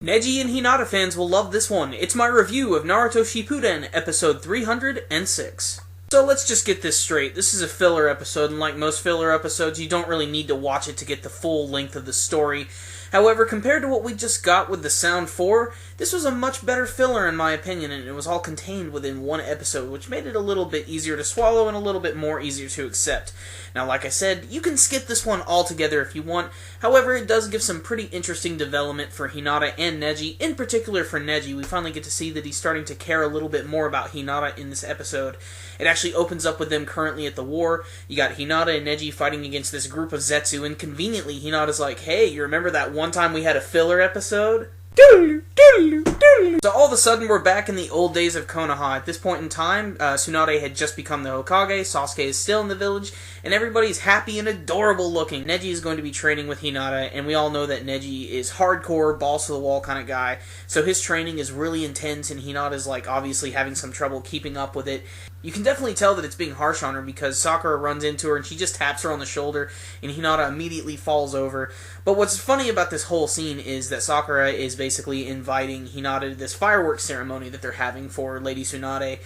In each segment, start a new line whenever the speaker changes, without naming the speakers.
Neji and Hinata fans will love this one. It's my review of Naruto Shippuden, episode 306. So let's just get this straight. This is a filler episode, and like most filler episodes, you don't really need to watch it to get the full length of the story. However, compared to what we just got with the Sound 4, this was a much better filler in my opinion, and it was all contained within one episode, which made it a little bit easier to swallow and a little bit more easier to accept. Now, like I said, you can skip this one altogether if you want. However, it does give some pretty interesting development for Hinata and Neji. In particular for Neji, we finally get to see that he's starting to care a little bit more about Hinata in this episode. It actually opens up with them currently at the war. You got Hinata and Neji fighting against this group of Zetsu, and conveniently, Hinata's like, hey, you remember that one time we had a filler episode? So all of a sudden, we're back in the old days of Konoha. At this point in time, Tsunade had just become the Hokage, Sasuke is still in the village, and everybody's happy and adorable looking. Neji is going to be training with Hinata, and we all know that Neji is hardcore, balls-to-the-wall kind of guy, so his training is really intense, and Hinata's like obviously having some trouble keeping up with it. You can definitely tell that it's being harsh on her because Sakura runs into her and she just taps her on the shoulder and Hinata immediately falls over. But what's funny about this whole scene is that Sakura is basically inviting Hinata to this fireworks ceremony that they're having for Lady Tsunade.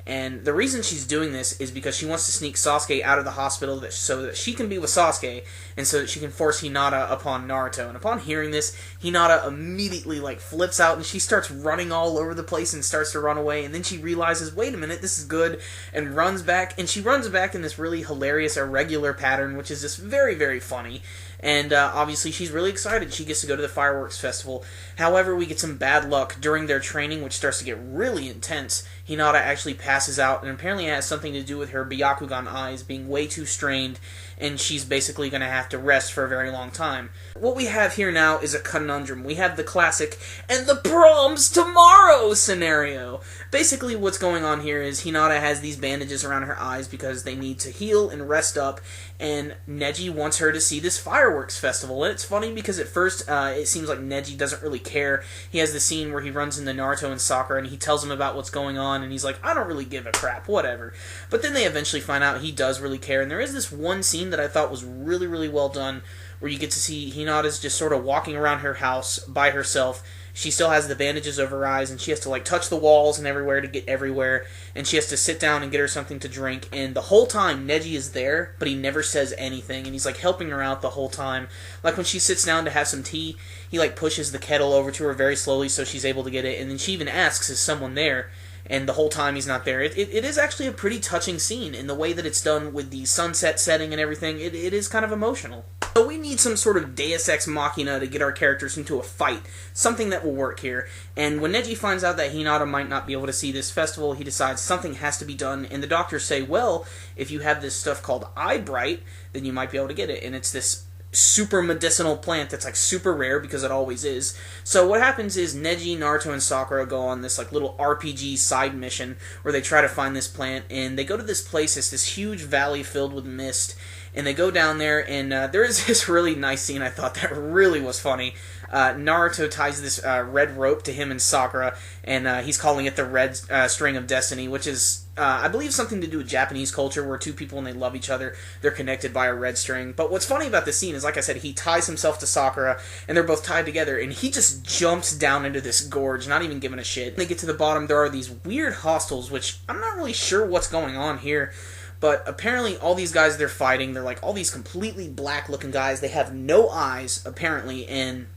And the reason she's doing this is because she wants to sneak Sasuke out of the hospital so that she can be with Sasuke and so that she can force Hinata upon Naruto. And upon hearing this, Hinata immediately flips out and she starts running all over the place and starts to run away. And then she realizes, wait a minute, this is good, and runs back. And she runs back in this really hilarious irregular pattern, which is just very, very funny. And obviously she's really excited. She gets to go to the fireworks festival. However, we get some bad luck during their training, which starts to get really intense. Hinata actually passes out, and apparently it has something to do with her Byakugan eyes being way too strained, and she's basically going to have to rest for a very long time. What we have here now is a conundrum. We have the classic, and the prom's tomorrow scenario. Basically what's going on here is Hinata has these bandages around her eyes because they need to heal and rest up, and Neji wants her to see this fireworks festival. And it's funny because at first it seems like Neji doesn't really care. He has the scene where he runs into Naruto and Sakura and he tells them about what's going on and he's like, I don't really give a crap, whatever. But then they eventually find out he does really care, and there is this one scene that I thought was really, really well done where you get to see Hinata's just sort of walking around her house by herself. She still has the bandages over her eyes, and she has to touch the walls and everywhere to get everywhere, and she has to sit down and get her something to drink, and the whole time Neji is there, but he never says anything, and he's helping her out the whole time. Like when she sits down to have some tea, he pushes the kettle over to her very slowly so she's able to get it, and then she even asks, is someone there? And the whole time he's not there. It is actually a pretty touching scene in the way that it's done with the sunset setting and everything. It is kind of emotional. So we need some sort of deus ex machina to get our characters into a fight. Something that will work here. And when Neji finds out that Hinata might not be able to see this festival, he decides something has to be done. And the doctors say, well, if you have this stuff called eye bright, then you might be able to get it. And it's this super medicinal plant that's super rare because it always is. So what happens is Neji, Naruto, and Sakura go on this little RPG side mission where they try to find this plant, and they go to this place. It's this huge valley filled with mist, and they go down there, and there is this really nice scene I thought that really was funny. Naruto ties this red rope to him and Sakura, and he's calling it the red string of destiny, which is I believe something to do with Japanese culture where two people, when they love each other, they're connected by a red string. But what's funny about this scene is, like I said, he ties himself to Sakura, and they're both tied together, and he just jumps down into this gorge, not even giving a shit. When they get to the bottom, there are these weird hostels, which I'm not really sure what's going on here. But apparently all these guys they're fighting, they're all these completely black-looking guys. They have no eyes, apparently, and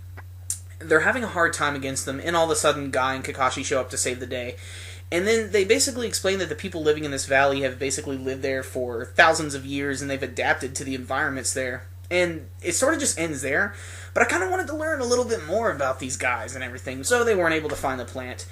they're having a hard time against them, and all of a sudden Guy and Kakashi show up to save the day. And then they basically explain that the people living in this valley have basically lived there for thousands of years, and they've adapted to the environments there. And it sort of just ends there, but I kind of wanted to learn a little bit more about these guys and everything, so they weren't able to find the plant.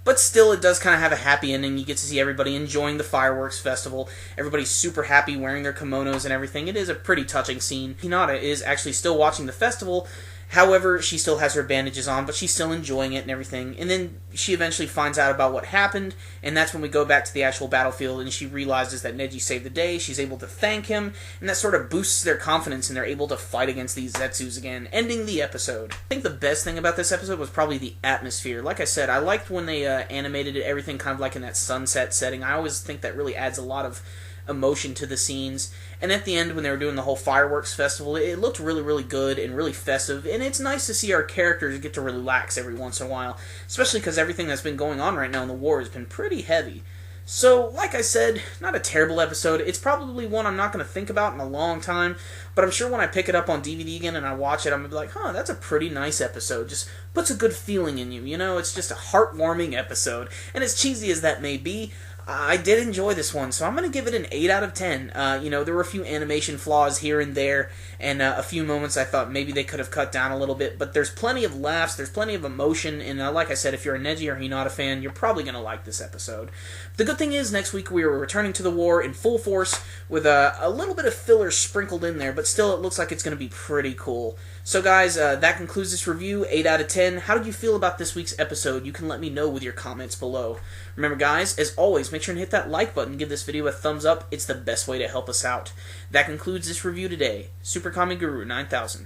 But still, it does kind of have a happy ending. You get to see everybody enjoying the fireworks festival. Everybody's super happy wearing their kimonos and everything. It is a pretty touching scene. Hinata is actually still watching the festival. However, she still has her bandages on, but she's still enjoying it and everything. And then she eventually finds out about what happened, and that's when we go back to the actual battlefield, and she realizes that Neji saved the day. She's able to thank him, and that sort of boosts their confidence, and they're able to fight against these Zetsus again, ending the episode. I think the best thing about this episode was probably the atmosphere. Like I said, I liked when they animated everything kind of in that sunset setting. I always think that really adds a lot of emotion to the scenes. And at the end, when they were doing the whole fireworks festival, it looked really, really good and really festive. And it's nice to see our characters get to relax every once in a while, especially because everything that's been going on right now in the war has been pretty heavy. So, like I said, not a terrible episode. It's probably one I'm not going to think about in a long time, but I'm sure when I pick it up on DVD again and I watch it, I'm going to be like, huh, that's a pretty nice episode. Just puts a good feeling in you, you know? It's just a heartwarming episode. And as cheesy as that may be, I did enjoy this one, so I'm going to give it an 8 out of 10. There were a few animation flaws here and there, and a few moments I thought maybe they could have cut down a little bit, but there's plenty of laughs, there's plenty of emotion, and like I said, if you're a Neji or Hinata fan, you're probably going to like this episode. The good thing is, next week we are returning to the war in full force, with a little bit of filler sprinkled in there, but still it looks like it's going to be pretty cool. So guys, that concludes this review, 8 out of 10. How did you feel about this week's episode? You can let me know with your comments below. Remember guys, as always, make sure and hit that like button, give this video a thumbs up, it's the best way to help us out. That concludes this review today. SuperKamiGuru9000,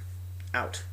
out.